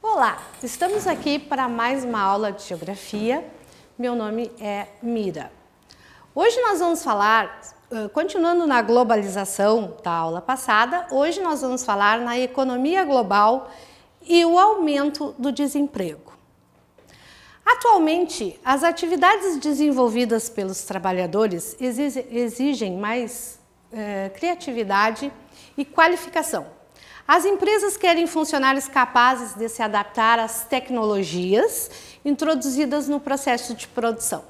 Olá, estamos aqui para mais uma aula de Geografia. Meu nome é Mira. Hoje nós vamos falar, continuando na globalização da aula passada, hoje nós vamos falar na economia global e o aumento do desemprego. Atualmente, as atividades desenvolvidas pelos trabalhadores exigem mais criatividade e qualificação. As empresas querem funcionários capazes de se adaptar às tecnologias introduzidas no processo de produção.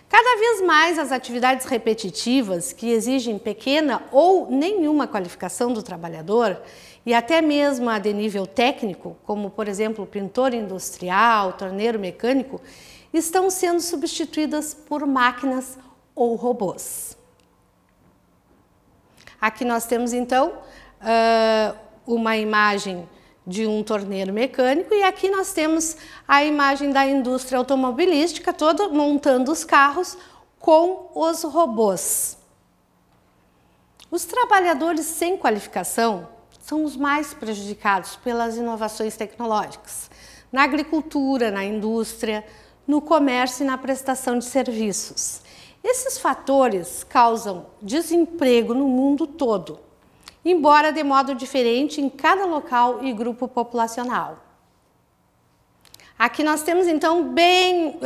Cada vez mais as atividades repetitivas, que exigem pequena ou nenhuma qualificação do trabalhador, e até mesmo a de nível técnico, como por exemplo pintor industrial, torneiro mecânico, estão sendo substituídas por máquinas ou robôs. Aqui nós temos então uma imagem de um torneiro mecânico e aqui nós temos a imagem da indústria automobilística toda montando os carros com os robôs. Os trabalhadores sem qualificação são os mais prejudicados pelas inovações tecnológicas, na agricultura, na indústria, no comércio e na prestação de serviços. Esses fatores causam desemprego no mundo todo, embora de modo diferente em cada local e grupo populacional. Aqui nós temos então bem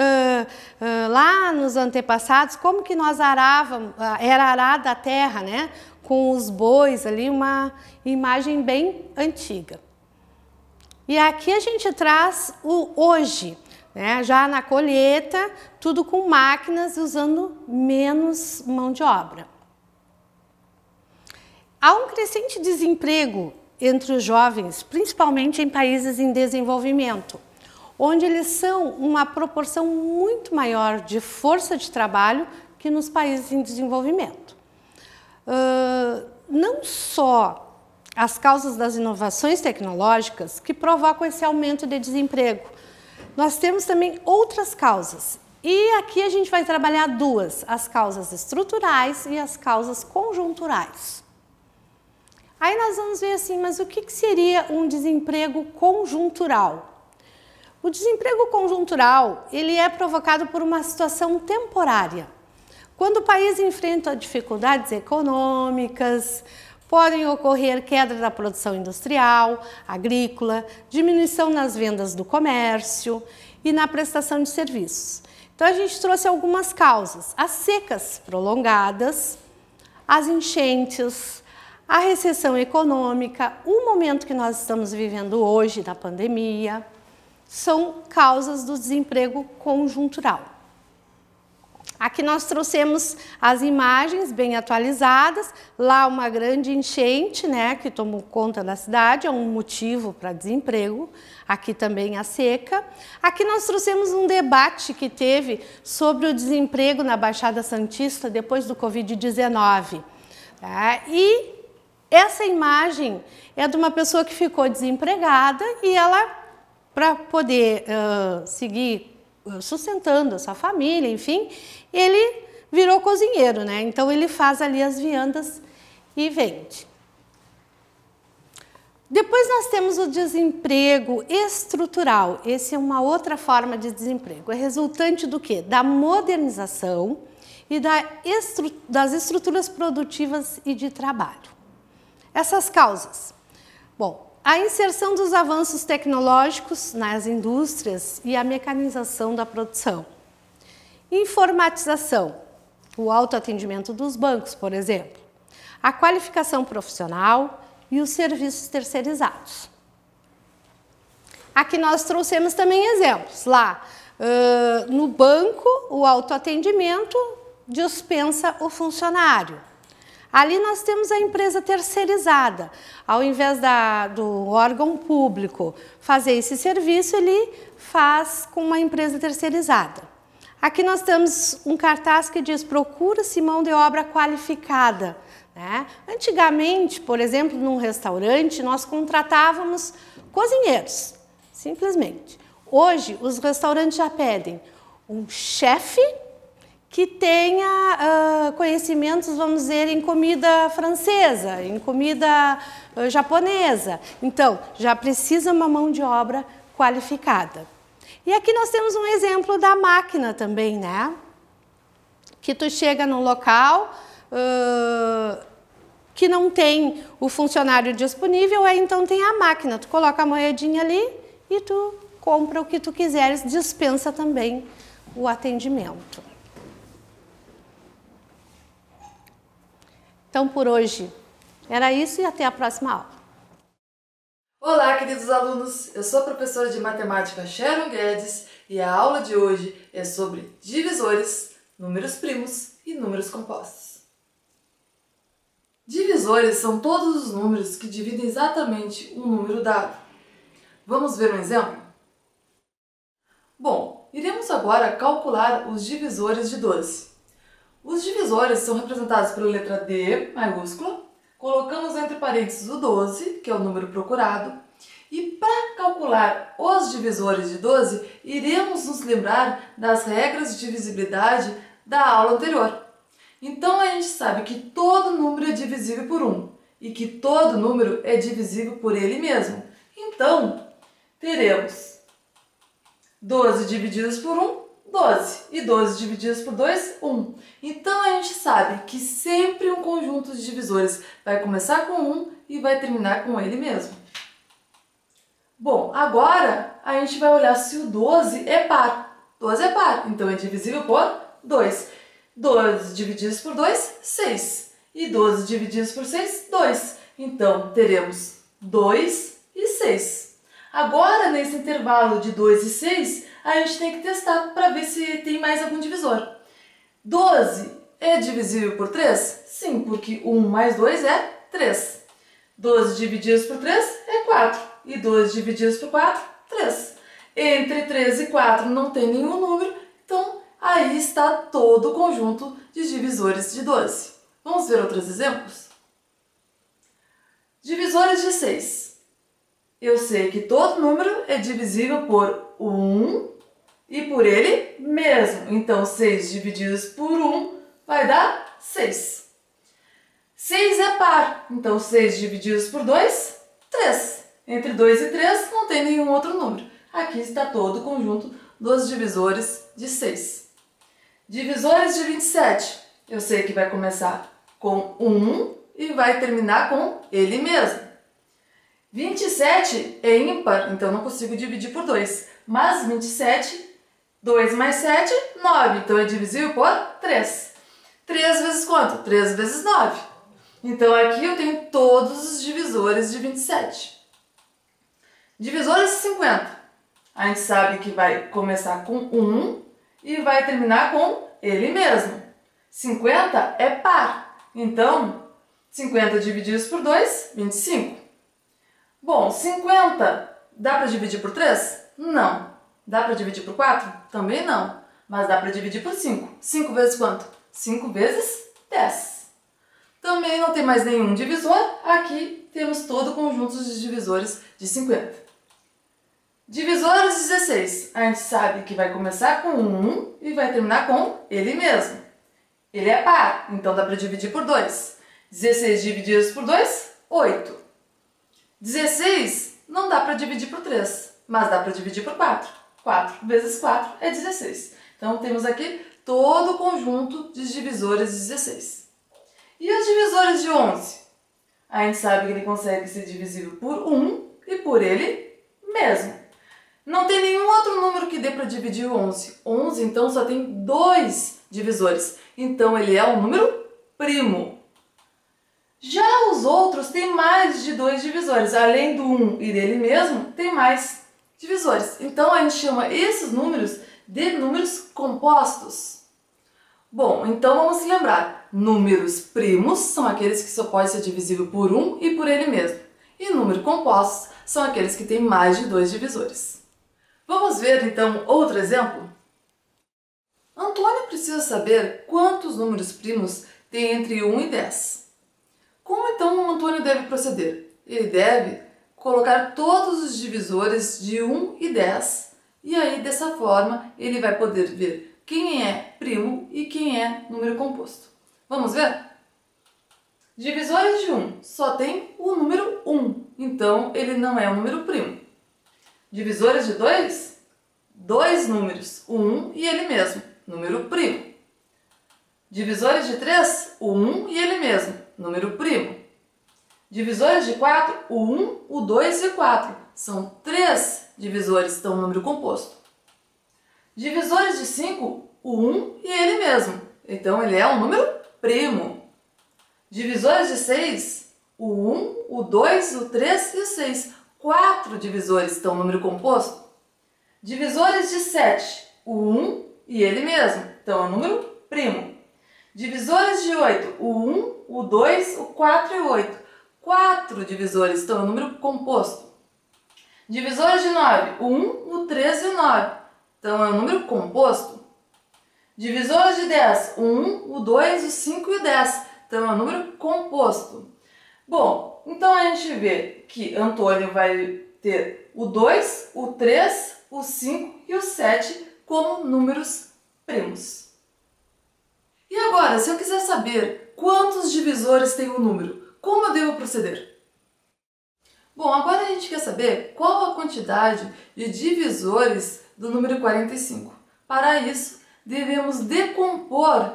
lá nos antepassados como que nós arávamos, era arada a terra, né? Com os bois ali, uma imagem bem antiga. E aqui a gente traz o hoje, né? Já na colheita, tudo com máquinas usando menos mão de obra. Há um crescente desemprego entre os jovens, principalmente em países em desenvolvimento, onde eles são uma proporção muito maior de força de trabalho que nos países em desenvolvimento. Não só as causas das inovações tecnológicas que provocam esse aumento de desemprego, nós temos também outras causas. E aqui a gente vai trabalhar duas, as causas estruturais e as causas conjunturais. Aí nós vamos ver assim, mas o que seria um desemprego conjuntural? O desemprego conjuntural, ele é provocado por uma situação temporária. Quando o país enfrenta dificuldades econômicas, podem ocorrer queda da produção industrial, agrícola, diminuição nas vendas do comércio e na prestação de serviços. Então a gente trouxe algumas causas, as secas prolongadas, as enchentes, a recessão econômica, o momento que nós estamos vivendo hoje da pandemia, são causas do desemprego conjuntural. Aqui nós trouxemos as imagens bem atualizadas, lá uma grande enchente, né, que tomou conta da cidade, é um motivo para desemprego, aqui também a seca. Aqui nós trouxemos um debate que teve sobre o desemprego na Baixada Santista depois do Covid-19. E essa imagem é de uma pessoa que ficou desempregada e ela, para poder seguir sustentando a sua família, enfim, ele virou cozinheiro, né? Então ele faz ali as viandas e vende. Depois nós temos o desemprego estrutural. Essa é uma outra forma de desemprego. É resultante do quê? Da modernização e das estruturas produtivas e de trabalho. Essas causas. Bom, a inserção dos avanços tecnológicos nas indústrias e a mecanização da produção. Informatização, o autoatendimento dos bancos, por exemplo. A qualificação profissional e os serviços terceirizados. Aqui nós trouxemos também exemplos. Lá, no banco, o autoatendimento dispensa o funcionário. Ali nós temos a empresa terceirizada. Ao invés do órgão público fazer esse serviço, ele faz com uma empresa terceirizada. Aqui nós temos um cartaz que diz: procura-se mão de obra qualificada. Né? Antigamente, por exemplo, num restaurante, nós contratávamos cozinheiros, simplesmente. Hoje, os restaurantes já pedem um chefe que tenha conhecimentos, vamos dizer, em comida francesa, em comida japonesa. Então, já precisa uma mão de obra qualificada. E aqui nós temos um exemplo da máquina também, né? Que tu chega num local que não tem o funcionário disponível, aí então tem a máquina. Tu coloca a moedinha ali e tu compra o que tu quiseres, dispensa também o atendimento. Então, por hoje era isso e até a próxima aula. Olá, queridos alunos! Eu sou a professora de matemática Sharon Guedes e a aula de hoje é sobre divisores, números primos e números compostos. Divisores são todos os números que dividem exatamente um número dado. Vamos ver um exemplo? Bom, iremos agora calcular os divisores de 12. Os divisores são representados pela letra D maiúscula, colocamos entre parênteses o 12, que é o número procurado, e para calcular os divisores de 12, iremos nos lembrar das regras de divisibilidade da aula anterior. Então a gente sabe que todo número é divisível por 1 e que todo número é divisível por ele mesmo. Então, teremos 12 divididos por 1, 12. E 12 divididos por 2, 1. Então a gente sabe que sempre um conjunto de divisores vai começar com 1 e vai terminar com ele mesmo. Bom, agora a gente vai olhar se o 12 é par. 12 é par, então é divisível por 2. 12 divididos por 2, 6. E 12 divididos por 6, 2. Então, teremos 2 e 6. Agora, nesse intervalo de 2 e 6, a gente tem que testar para ver se tem mais algum divisor. 12 é divisível por 3? Sim, porque 1 mais 2 é 3. 12 divididos por 3 é 4. E 12 divididos por 4, 3. Entre 3 e 4 não tem nenhum número, então aí está todo o conjunto de divisores de 12. Vamos ver outros exemplos? Divisores de 6. Eu sei que todo número é divisível por 1 e por ele mesmo. Então, 6 divididos por 1 vai dar 6. 6 é par. Então, 6 divididos por 2, 3. Entre 2 e 3 não tem nenhum outro número. Aqui está todo o conjunto dos divisores de 6. Divisores de 27. Eu sei que vai começar com 1 e vai terminar com ele mesmo. 27 é ímpar, então não consigo dividir por 2. Mas 27, 2 mais 7, 9. Então é divisível por 3. 3 vezes quanto? 3 vezes 9. Então aqui eu tenho todos os divisores de 27. Divisores de 50. A gente sabe que vai começar com 1 e vai terminar com ele mesmo. 50 é par. Então, 50 divididos por 2, 25. Bom, 50 dá para dividir por 3? Não. Dá para dividir por 4? Também não. Mas dá para dividir por 5. 5 vezes quanto? 5 vezes 10. Também não tem mais nenhum divisor. Aqui temos todo o conjunto de divisores de 50. Divisores de 16. A gente sabe que vai começar com 1 e vai terminar com ele mesmo. Ele é par, então dá para dividir por 2. 16 divididos por 2, 8. 16 não dá para dividir por 3, mas dá para dividir por 4. 4 vezes 4 é 16. Então temos aqui todo o conjunto de divisores de 16. E os divisores de 11? A gente sabe que ele consegue ser divisível por 1 e por ele mesmo. Não tem nenhum outro número que dê para dividir o 11. 11, então, só tem 2 divisores. Então, ele é um número primo. Já os outros têm mais de 2 divisores. Além do 1 e dele mesmo, tem mais divisores. Então, a gente chama esses números de números compostos. Bom, então vamos se lembrar. Números primos são aqueles que só podem ser divisíveis por 1 e por ele mesmo. E números compostos são aqueles que têm mais de 2 divisores. Vamos ver, então, outro exemplo? Antônio precisa saber quantos números primos tem entre 1 e 10. Como, então, o Antônio deve proceder? Ele deve colocar todos os divisores de 1 e 10 e aí, dessa forma, ele vai poder ver quem é primo e quem é número composto. Vamos ver? Divisores de 1 só tem o número 1, então ele não é um número primo. Divisores de 2? Dois números, o 1 e ele mesmo, número primo. Divisores de 3? O 1 e ele mesmo, número primo. Divisores de 4? O 1, o 2 e o 4. São 3 divisores, então número composto. Divisores de 5? O 1 e ele mesmo, então ele é um número primo. Divisores de 6? O 1, o 2, o 3 e o 6. 4 divisores, então número composto. Divisores de 7? O 1 e ele mesmo, então é um número primo. Divisores de 8? O 1, o 2, o 4 e o 8. 4 divisores, então é um número composto. Divisores de 9? O 1, o 3 e o 9, então é um número composto. Divisores de 10? O 1, o 2, o 5 e o 10, então é um número composto. Bom, então a gente vê que Antônio vai ter o 2, o 3, o 5 e o 7 como números primos. E agora, se eu quiser saber quantos divisores tem um número, como eu devo proceder? Bom, agora a gente quer saber qual a quantidade de divisores do número 45. Para isso, devemos decompor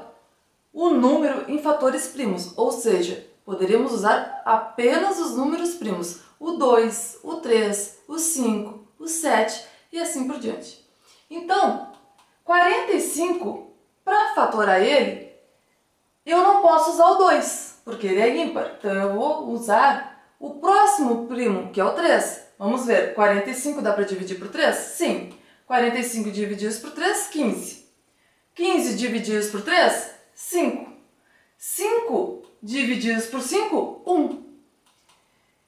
o número em fatores primos, ou seja, poderíamos usar apenas os números primos, o 2, o 3, o 5, o 7 e assim por diante. Então, 45, para fatorar ele, eu não posso usar o 2, porque ele é ímpar. Então, eu vou usar o próximo primo, que é o 3. Vamos ver, 45 dá para dividir por 3? Sim. 45 divididos por 3, 15. 15 divididos por 3, 5. 5 divididos por 5, 1.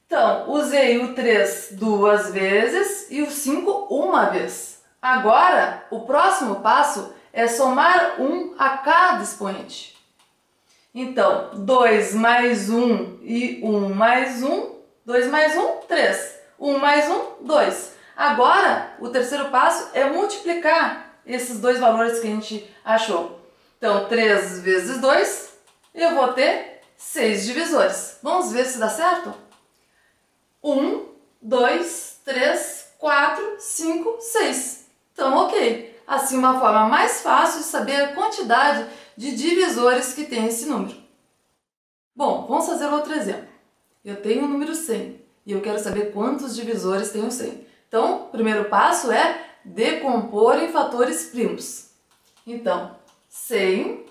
Então, usei o 3 duas vezes e o 5 uma vez. Agora, o próximo passo é somar 1 a cada expoente. Então, 2 mais 1 e 1 mais 1, 2 mais 1, 3. 1 mais 1, 2. Agora, o terceiro passo é multiplicar esses dois valores que a gente achou. Então, 3 vezes 2, eu vou ter 6 divisores. Vamos ver se dá certo? 1, 2, 3, 4, 5, 6. Então, ok. Assim, uma forma mais fácil de saber a quantidade de divisores que tem esse número. Bom, vamos fazer outro exemplo. Eu tenho o número 100 e eu quero saber quantos divisores tem o 100. Então, o primeiro passo é decompor em fatores primos. Então, 100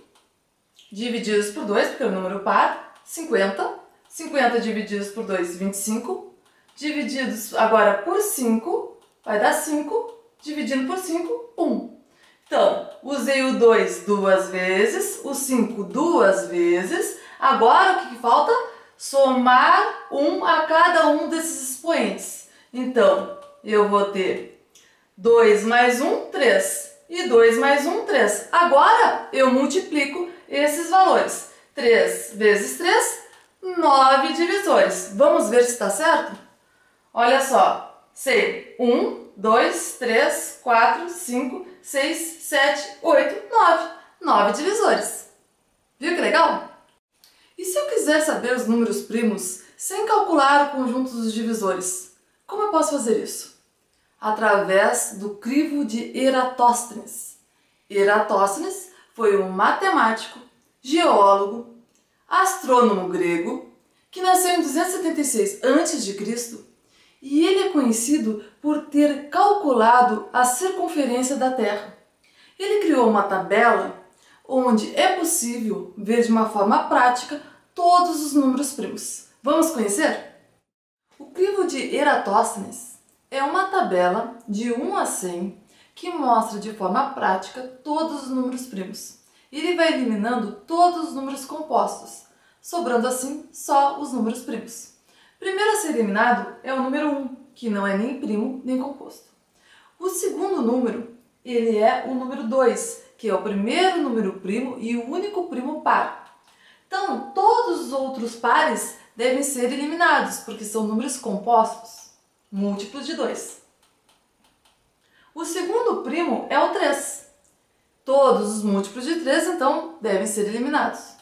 divididos por 2, porque é um número par, 50. 50 divididos por 2, 25. Divididos agora por 5, vai dar 5. Dividindo por 5, 1. Então, usei o 2 duas vezes, o 5 duas vezes. Agora, o que falta? Somar 1 a cada um desses expoentes. Então, eu vou ter 2 mais 1, 3. E 2 mais 1, 3. Agora, eu multiplico esses valores. 3 vezes 3, 9 divisores. Vamos ver se está certo? Olha só. Sei, 1, 2, 3, 4, 5, 6, 7, 8, 9. 9 divisores. Viu que legal? E se eu quiser saber os números primos sem calcular o conjunto dos divisores, como eu posso fazer isso? Através do crivo de Eratóstenes. Eratóstenes foi um matemático, geólogo, astrônomo grego que nasceu em 276 a.C. e ele é conhecido por ter calculado a circunferência da Terra. Ele criou uma tabela onde é possível ver de uma forma prática todos os números primos. Vamos conhecer? O crivo de Eratóstenes é uma tabela de 1 a 100 que mostra de forma prática todos os números primos. Ele vai eliminando todos os números compostos, sobrando assim só os números primos. Primeiro a ser eliminado é o número 1, que não é nem primo nem composto. O segundo número, ele é o número 2, que é o primeiro número primo e o único primo par. Então, todos os outros pares devem ser eliminados, porque são números compostos, múltiplos de 2. O segundo primo é o 3. Todos os múltiplos de 3, então, devem ser eliminados.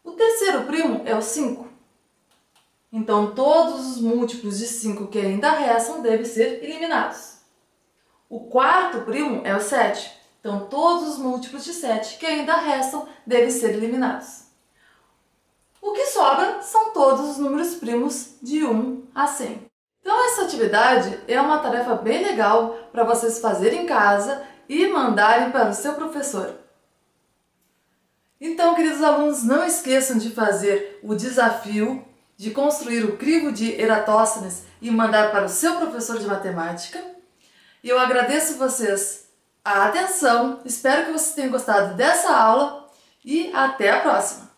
O terceiro primo é o 5. Então, todos os múltiplos de 5 que ainda restam devem ser eliminados. O quarto primo é o 7. Então, todos os múltiplos de 7 que ainda restam devem ser eliminados. O que sobra são todos os números primos de 1 a 100. Então, essa atividade é uma tarefa bem legal para vocês fazerem em casa e mandarem para o seu professor. Então, queridos alunos, não esqueçam de fazer o desafio de construir o crivo de Eratóstenes e mandar para o seu professor de matemática. E eu agradeço vocês a atenção, espero que vocês tenham gostado dessa aula e até a próxima!